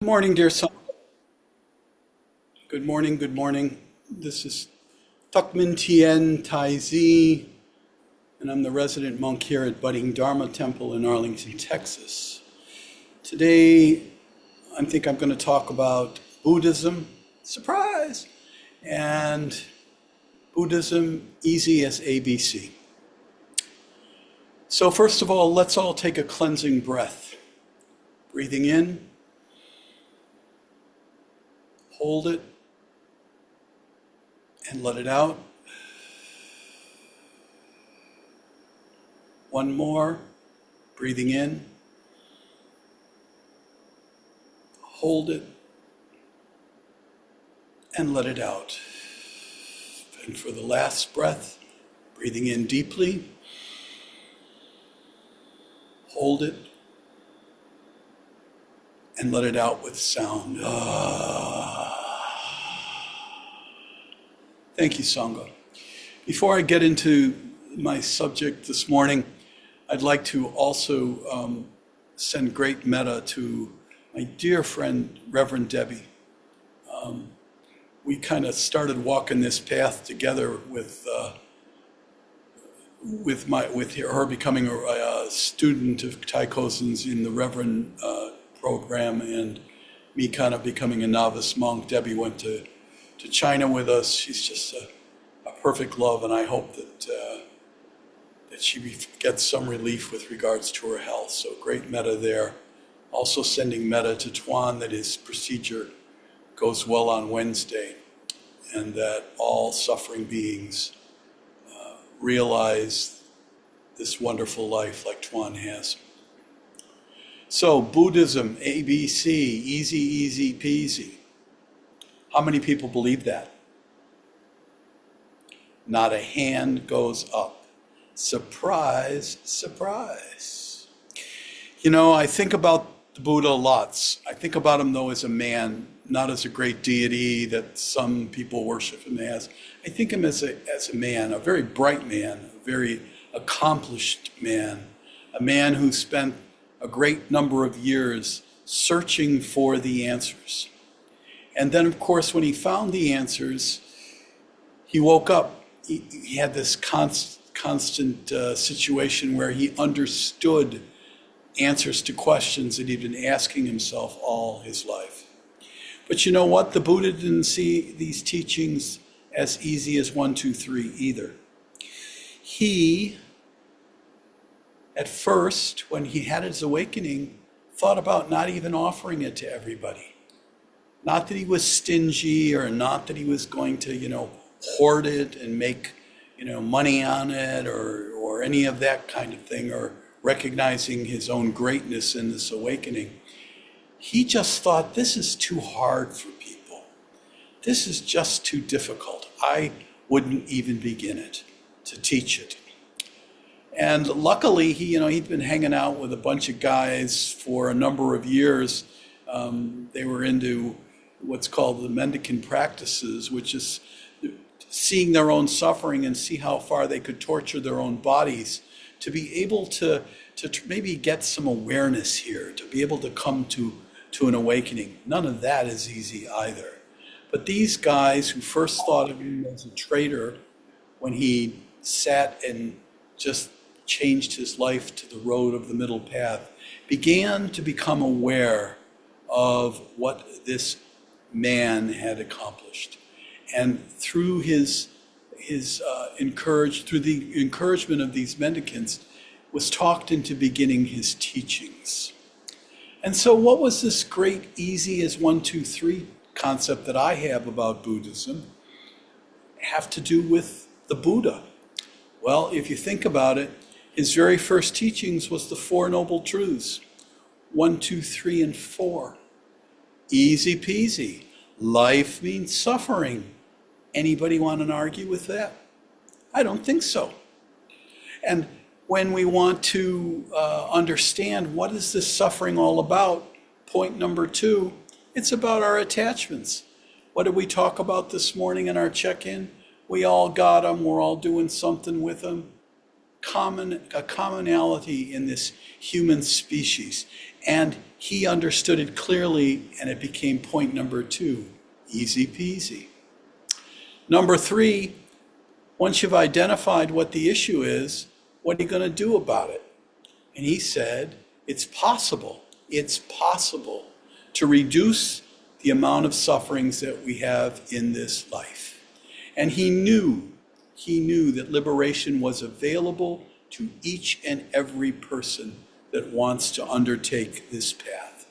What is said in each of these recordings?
Morning, dear son. Good morning, good morning. This is Tukmin Tien Tai Zi, and I'm the resident monk here at Budding Dharma Temple in Arlington, Texas. Today, I think I'm going to talk about Buddhism, surprise, and Buddhism easy as ABC. So first of all, let's all take a cleansing breath. Breathing in, hold it, and let it out. One more, breathing in, hold it, and let it out. And for the last breath, breathing in deeply, hold it, and let it out with sound. Thank you, Sangha. Before I get into my subject this morning, I'd like to also send great metta to my dear friend, Reverend Debbie. We kind of started walking this path together with her becoming a student of Thay in the Reverend program, and me kind of becoming a novice monk. Debbie went to China with us. She's just a perfect love, and I hope that she gets some relief with regards to her health. So great metta there. Also sending metta to Tuan that his procedure goes well on Wednesday, and that all suffering beings realize this wonderful life like Tuan has. So Buddhism, ABC, easy, easy peasy. How many people believe that? Not a hand goes up. Surprise, surprise. You know, I think about the Buddha lots. I think about him, though, as a man, not as a great deity that some people worship him as. I think him as a man, a very bright man, a very accomplished man, a man who spent a great number of years searching for the answers. And then, of course, when he found the answers, he woke up. He had this constant situation where he understood answers to questions that he'd been asking himself all his life. But you know what? The Buddha didn't see these teachings as easy as 1, 2, 3 either. He, at first, when he had his awakening, thought about not even offering it to everybody. Not that he was stingy, or not that he was going to, hoard it and make, money on it, or any of that kind of thing, or recognizing his own greatness in this awakening. He just thought, this is too hard for people. This is just too difficult. I wouldn't even begin it, to teach it. And luckily, he'd been hanging out with a bunch of guys for a number of years. They were into what's called the mendicant practices, which is seeing their own suffering and see how far they could torture their own bodies to be able to maybe get some awareness here, to be able to come to an awakening. None of that is easy either. But these guys who first thought of him as a traitor when he sat and just changed his life to the road of the middle path, began to become aware of what this man had accomplished. And through the encouragement of these mendicants, was talked into beginning his teachings. And so what was this great easy as 1, 2, 3 concept that I have about Buddhism have to do with the Buddha? Well, if you think about it, his very first teachings was the Four Noble Truths, 1, 2, 3, and 4. Easy peasy. Life means suffering. Anybody want to argue with that? I don't think so. And when we want to understand what is this suffering all about, point number 2, it's about our attachments. What did we talk about this morning in our check-in? We all got them. We're all doing something with them. A commonality in this human species. And he understood it clearly, and it became point number 2, easy peasy. Number 3, once you've identified what the issue is, what are you going to do about it? And he said, it's possible to reduce the amount of sufferings that we have in this life. And he knew that liberation was available to each and every person that wants to undertake this path.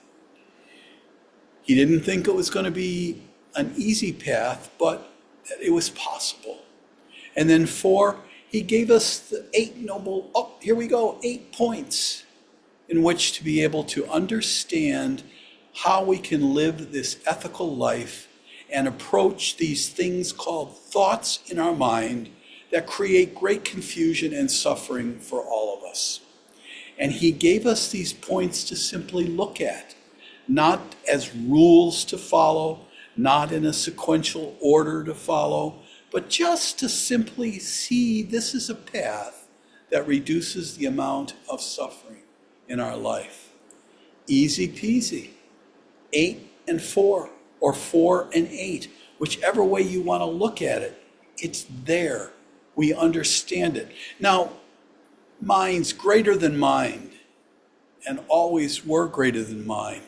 He didn't think it was going to be an easy path, but that it was possible. And then 4, he gave us the 8 points in which to be able to understand how we can live this ethical life and approach these things called thoughts in our mind that create great confusion and suffering for all of us. And he gave us these points to simply look at, not as rules to follow, not in a sequential order to follow, but just to simply see this is a path that reduces the amount of suffering in our life. Easy peasy. 8 and 4, or 4 and 8, whichever way you want to look at it, it's there. We understand it. Now, minds greater than mine, and always were greater than mine,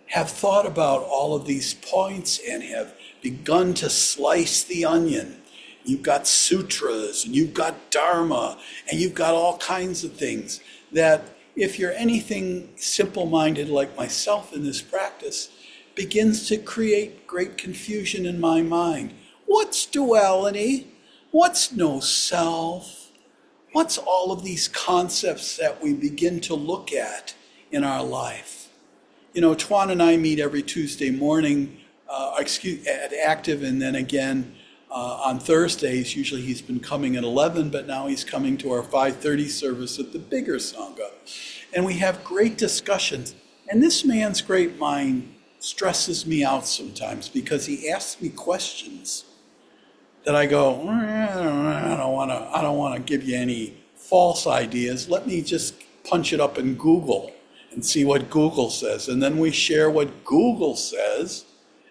have thought about all of these points and have begun to slice the onion. You've got sutras, and you've got dharma, and you've got all kinds of things that, if you're anything simple-minded like myself in this practice, begins to create great confusion in my mind. What's duality? What's no self? What's all of these concepts that we begin to look at in our life? You know, Tuan and I meet every Tuesday morning, at Active, and then again on Thursdays. Usually he's been coming at 11, but now he's coming to our 5:30 service at the bigger Sangha. And we have great discussions. And this man's great mind stresses me out sometimes because he asks me questions that I go, I don't want to give you any false ideas. Let me just punch it up in Google and see what Google says. And then we share what Google says,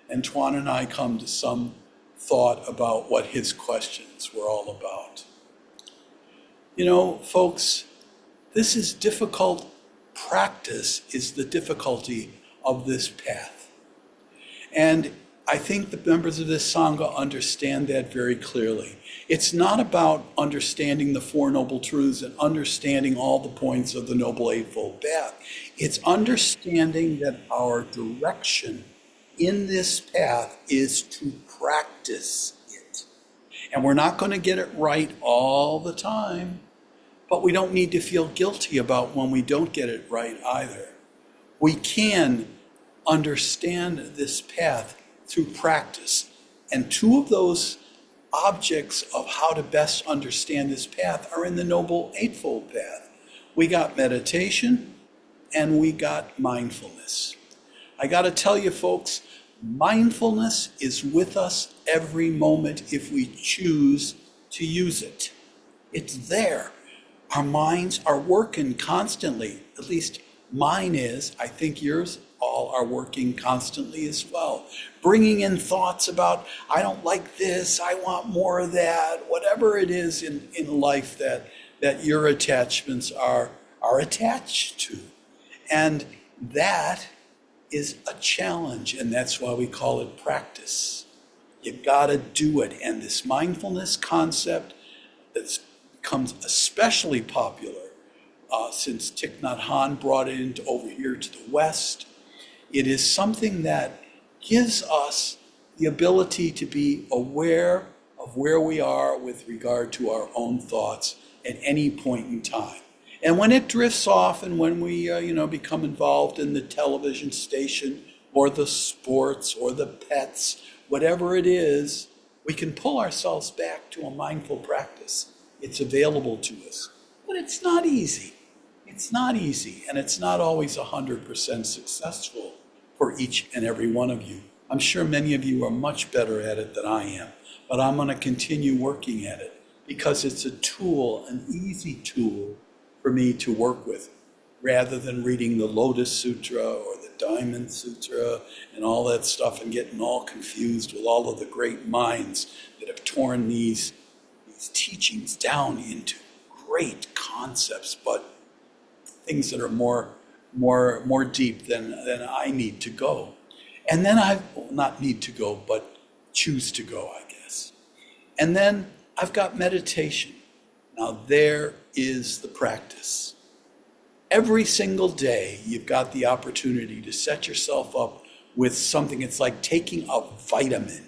and Tuan and I come to some thought about what his questions were all about. You know, folks, this is difficult. Practice is the difficulty of this path. And I think the members of this Sangha understand that very clearly. It's not about understanding the Four Noble Truths and understanding all the points of the Noble Eightfold Path. It's understanding that our direction in this path is to practice it. And we're not going to get it right all the time, but we don't need to feel guilty about when we don't get it right either. We can understand this path through practice. And 2 of those objects of how to best understand this path are in the Noble Eightfold Path. We got meditation and we got mindfulness. I got to tell you, folks, mindfulness is with us every moment if we choose to use it. It's there. Our minds are working constantly. At least mine is. I think yours all are working constantly as well. Bringing in thoughts about, I don't like this, I want more of that, whatever it is in life that your attachments are attached to. And that is a challenge, and that's why we call it practice. You gotta do it. And this mindfulness concept that's become especially popular since Thich Nhat Hanh brought it over here to the West. It is something that gives us the ability to be aware of where we are with regard to our own thoughts at any point in time. And when it drifts off and when we become involved in the television station or the sports or the pets, whatever it is, we can pull ourselves back to a mindful practice. It's available to us. But it's not easy. It's not easy, and it's not always 100% successful for each and every one of you. I'm sure many of you are much better at it than I am, but I'm going to continue working at it because it's a tool, an easy tool for me to work with. rather than reading the Lotus Sutra or the Diamond Sutra and all that stuff and getting all confused with all of the great minds that have torn these teachings down into great concepts, but things that are more deep than I need to go. And then not need to go, but choose to go, I guess. And then I've got meditation. Now there is the practice. Every single day, you've got the opportunity to set yourself up with something. It's like taking a vitamin.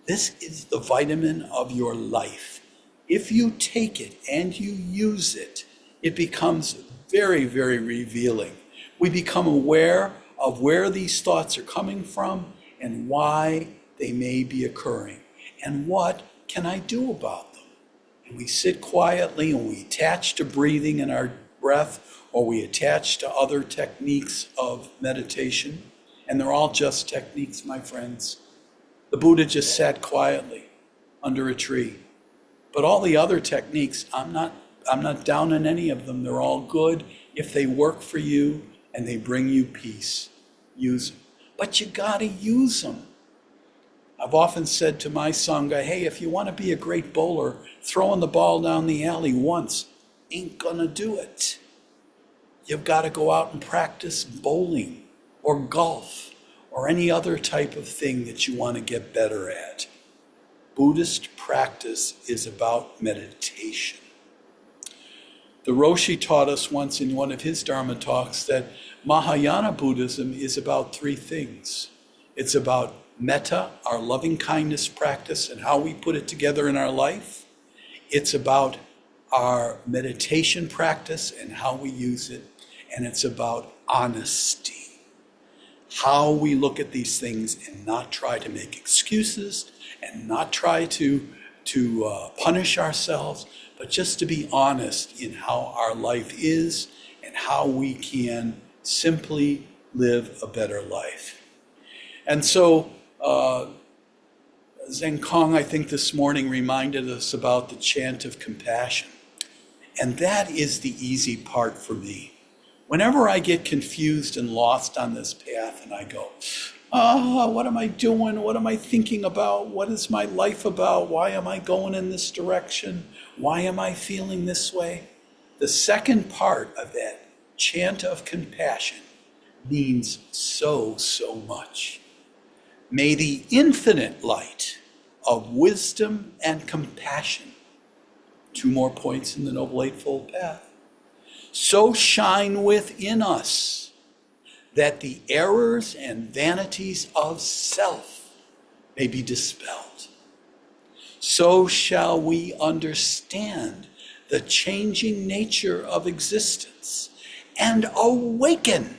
This is the vitamin of your life. If you take it and you use it, it becomes very, very revealing. We become aware of where these thoughts are coming from and why they may be occurring. And what can I do about them? And we sit quietly and we attach to breathing and our breath, or we attach to other techniques of meditation. And they're all just techniques, my friends. The Buddha just sat quietly under a tree. But all the other techniques, I'm not down on any of them. They're all good if they work for you and they bring you peace. Use them. But you gotta use them. I've often said to my Sangha, hey, if you want to be a great bowler, throwing the ball down the alley once ain't gonna do it. You've got to go out and practice bowling or golf or any other type of thing that you want to get better at. Buddhist practice is about meditation. The Roshi taught us once in one of his Dharma talks that Mahayana Buddhism is about three things. It's about metta, our loving kindness practice, and how we put it together in our life. It's about our meditation practice and how we use it. And it's about honesty. How we look at these things and not try to make excuses and not try to punish ourselves, but just to be honest in how our life is and how we can simply live a better life. And so Zheng Kong, I think this morning, reminded us about the chant of compassion. And that is the easy part for me. Whenever I get confused and lost on this path and I go, what am I doing? What am I thinking about? What is my life about? Why am I going in this direction? Why am I feeling this way? The second part of that chant of compassion means so much. May the infinite light of wisdom and compassion, 2 more points in the Noble Eightfold Path, so shine within us that the errors and vanities of self may be dispelled. So shall we understand the changing nature of existence and awaken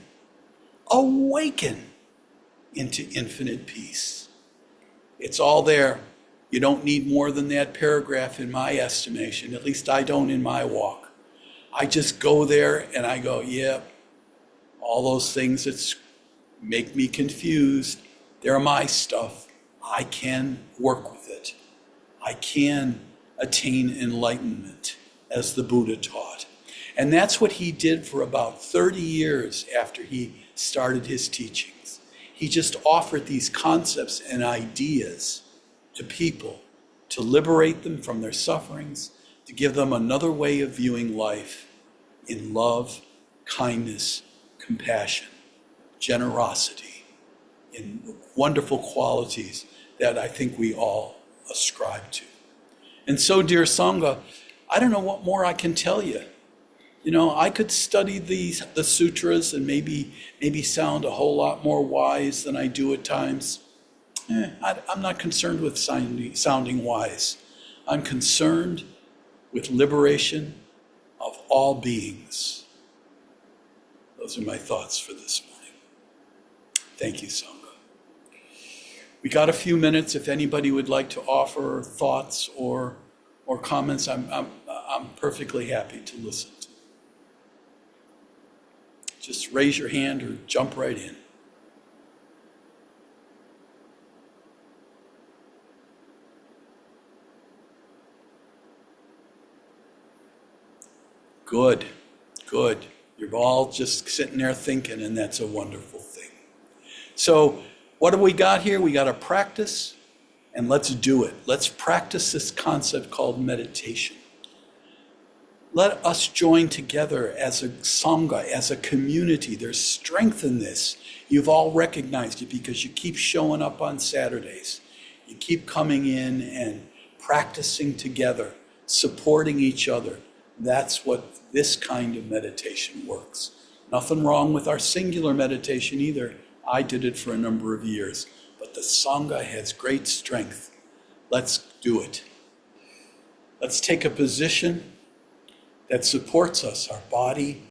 into infinite peace. It's all there. You don't need more than that paragraph in my estimation. At least I don't in my walk. I just go there and I go, yeah, all those things that make me confused, they're my stuff. I can work with it. I can attain enlightenment, as the Buddha taught. And that's what he did for about 30 years after he started his teachings. He just offered these concepts and ideas to people to liberate them from their sufferings, to give them another way of viewing life in love, kindness, compassion, generosity, in wonderful qualities that I think we all ascribe to. And so, dear Sangha, I don't know what more I can tell you. You know, I could study the sutras and maybe sound a whole lot more wise than I do at times. I'm not concerned with sounding wise. I'm concerned with liberation of all beings. Those are my thoughts for this morning. Thank you, Sangha. We got a few minutes. If anybody would like to offer thoughts or comments, I'm perfectly happy to listen to. Just raise your hand or jump right in. Good. We're all just sitting there thinking, and that's a wonderful thing. So what have we got here? We got to practice, and let's do it. Let's practice this concept called meditation. Let us join together as a Sangha, as a community. There's strength in this. You've all recognized it because you keep showing up on Saturdays. You keep coming in and practicing together, supporting each other. That's what this kind of meditation works. Nothing wrong with our singular meditation either. I did it for a number of years. But the Sangha has great strength. Let's do it. Let's take a position that supports us, our body,